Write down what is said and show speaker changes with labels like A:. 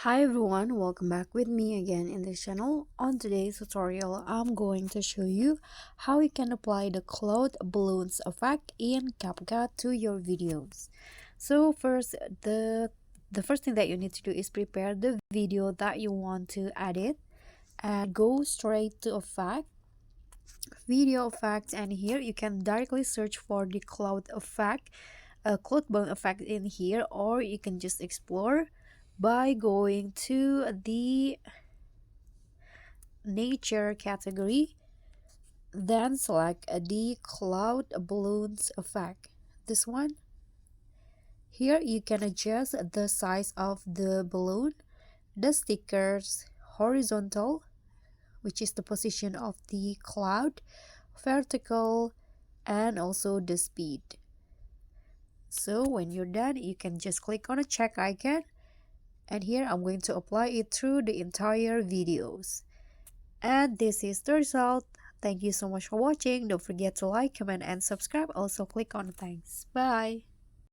A: Hi everyone, welcome back with me again in this channel. On today's tutorial, I'm going to show you how you can apply the cloud balloons effect in CapCut to your videos. So first, the first thing that you need to do is prepare the video that you want to edit and go straight to effect, video effects, and here you can directly search for the cloud effect, cloud balloon effect in here, or you can just explore by going to the nature category, then select the cloud balloons effect, this one. Here you can adjust the size of the balloon, the stickers, horizontal, which is the position of the cloud, vertical, and also the speed. So when you're done, you can just click on a check icon, and here I'm going to apply it through the entire videos. And this is the result. Thank you so much for watching. Don't forget to like, comment, and subscribe. Also click on thanks. Bye.